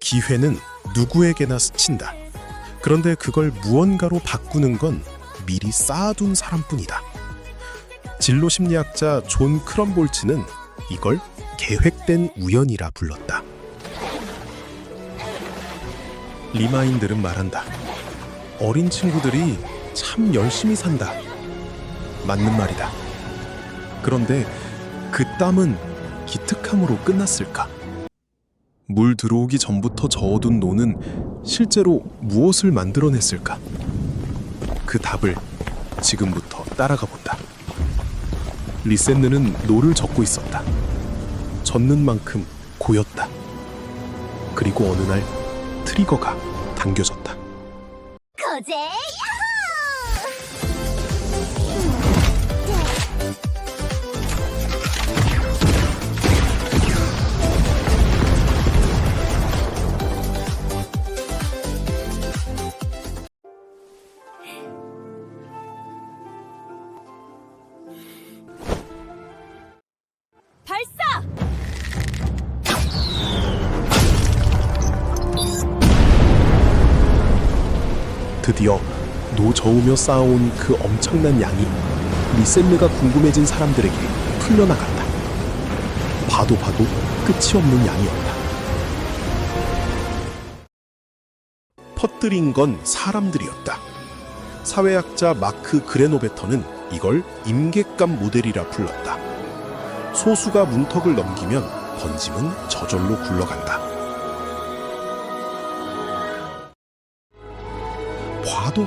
기회는 누구에게나 스친다. 그런데 그걸 무언가로 바꾸는 건 미리 쌓아둔 사람뿐이다. 진로 심리학자 존 크럼볼츠는 이걸 계획된 우연이라 불렀다. 리마인들은 말한다. 어린 친구들이 참 열심히 산다. 맞는 말이다. 그런데 그 땀은 기특함으로 끝났을까? 물 들어오기 전부터 저어둔 노는 실제로 무엇을 만들어냈을까? 그 답을 지금부터 따라가 본다. 리센느는 노를 젓고 있었다. 젓는 만큼 고였다. 그리고 어느 날 트리거가 당겨졌다. 거제 발사! 드디어 노 저으며 쌓아온 그 엄청난 양이 리센느가 궁금해진 사람들에게 풀려나갔다. 봐도 끝이 없는 양이었다. 퍼뜨린 건 사람들이었다. 사회학자 마크 그레노베터는 이걸 임계감 모델이라 불렀다. 소수가 문턱을 넘기면 번짐은 저절로 굴러간다.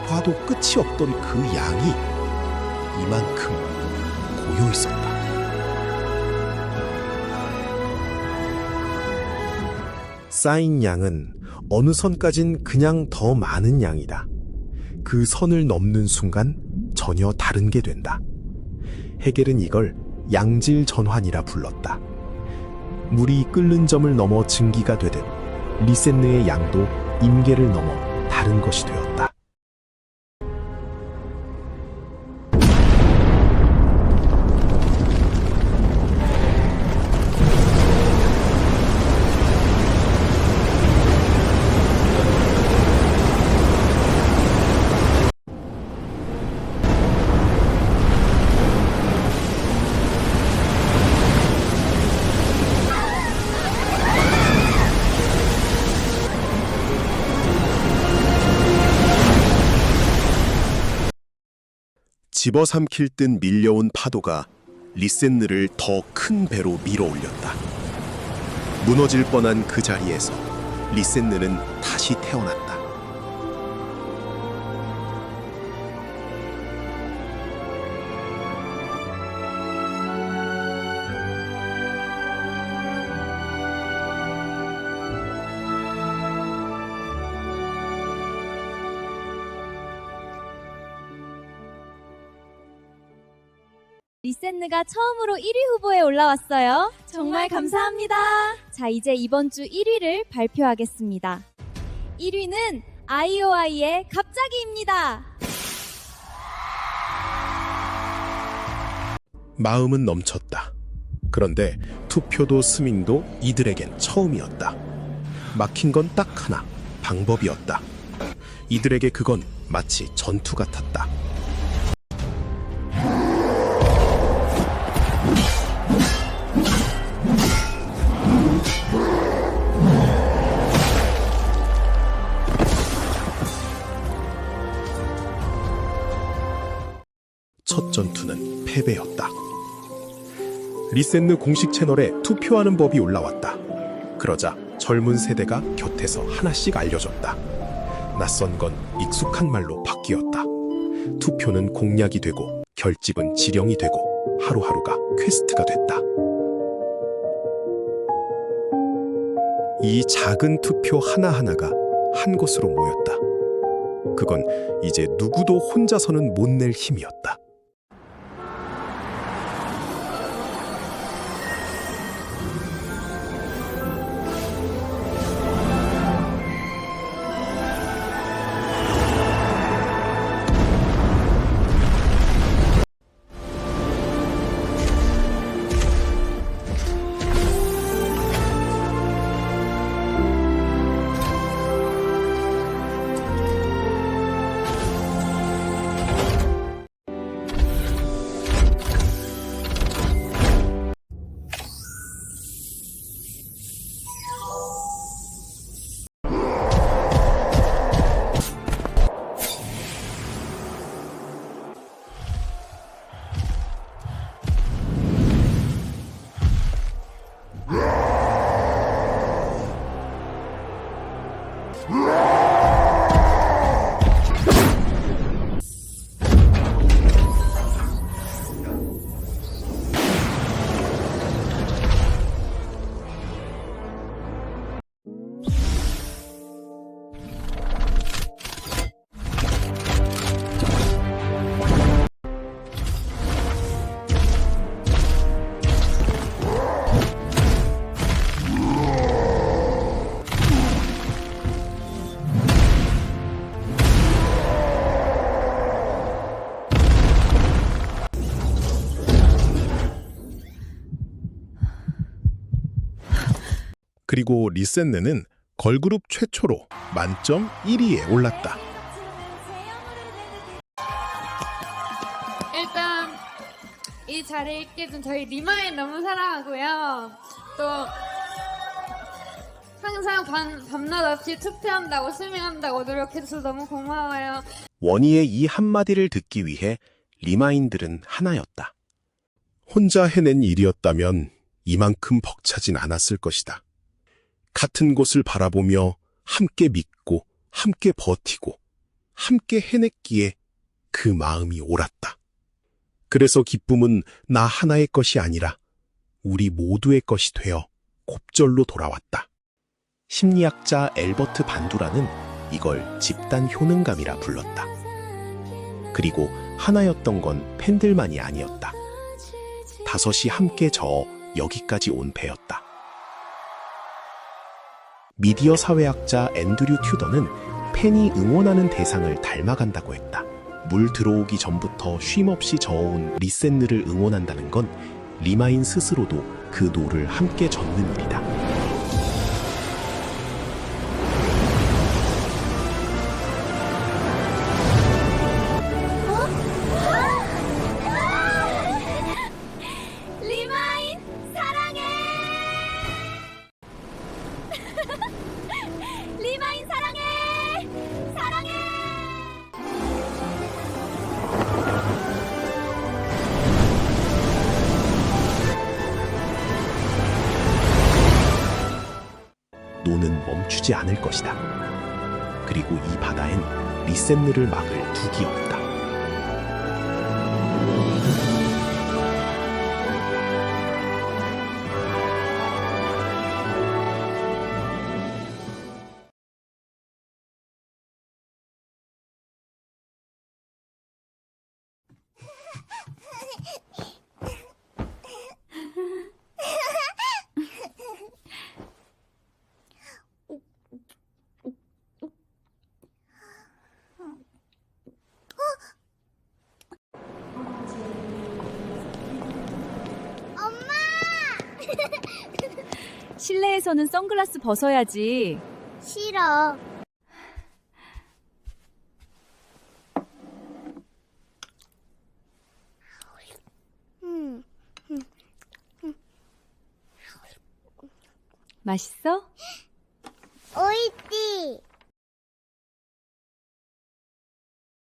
봐도 끝이 없던 그 양이 이만큼 고여 있었다. 쌓인 양은 어느 선까진 그냥 더 많은 양이다. 그 선을 넘는 순간 전혀 다른 게 된다. 헤겔은 이걸 양질 전환이라 불렀다. 물이 끓는 점을 넘어 증기가 되듯 리센느의 양도 임계를 넘어 다른 것이 되었다. 집어삼킬 듯 밀려온 파도가 리센느를 더 큰 배로 밀어올렸다. 무너질 뻔한 그 자리에서 리센느는 다시 태어났다. 리센느가 처음으로 1위 후보에 올라왔어요. 정말 감사합니다. 자, 이제 이번 주 1위를 발표하겠습니다. 1위는 IOI의 갑자기입니다. 마음은 넘쳤다. 그런데 투표도 스밍도 이들에겐 처음이었다. 막힌 건 딱 하나, 방법이었다. 이들에게 그건 마치 전투 같았다. 첫 전투는 패배였다. 리센느 공식 채널에 투표하는 법이 올라왔다. 그러자 젊은 세대가 곁에서 하나씩 알려줬다. 낯선 건 익숙한 말로 바뀌었다. 투표는 공약이 되고 결집은 지령이 되고 하루하루가 퀘스트가 됐다. 이 작은 투표 하나하나가 한 곳으로 모였다. 그건 이제 누구도 혼자서는 못 낼 힘이었다. 그리고 리센느는 걸그룹 최초로 만점 1위에 올랐다. 일단 이 자리에 있게 된 저희 리마인 너무 사랑하고요. 또 항상 밤낮 없이 투표한다고 스밍한다고 노력해줘서 너무 고마워요. 원희의 이 한마디를 듣기 위해 리마인들은 하나였다. 혼자 해낸 일이었다면 이만큼 벅차진 않았을 것이다. 같은 곳을 바라보며 함께 믿고 함께 버티고 함께 해냈기에 그 마음이 옳았다. 그래서 기쁨은 나 하나의 것이 아니라 우리 모두의 것이 되어 곱절로 돌아왔다. 심리학자 엘버트 반두라는 이걸 집단 효능감이라 불렀다. 그리고 하나였던 건 팬들만이 아니었다. 다섯이 함께 저어 여기까지 온 배였다. 미디어 사회학자 앤드류 튜더는 팬이 응원하는 대상을 닮아간다고 했다. 물 들어오기 전부터 쉼없이 저어온 리센느를 응원한다는 건 리마인 스스로도 그 노를 함께 젓는 일이다. 리마인 사랑해! 리마인 사랑해! 사랑해! 노는 멈추지 않을 것이다. 그리고 이 바다엔 리센느를 막을 둑이 없다. 실내에서는 선글라스 벗어야지. 싫어. 맛있어? 오이지.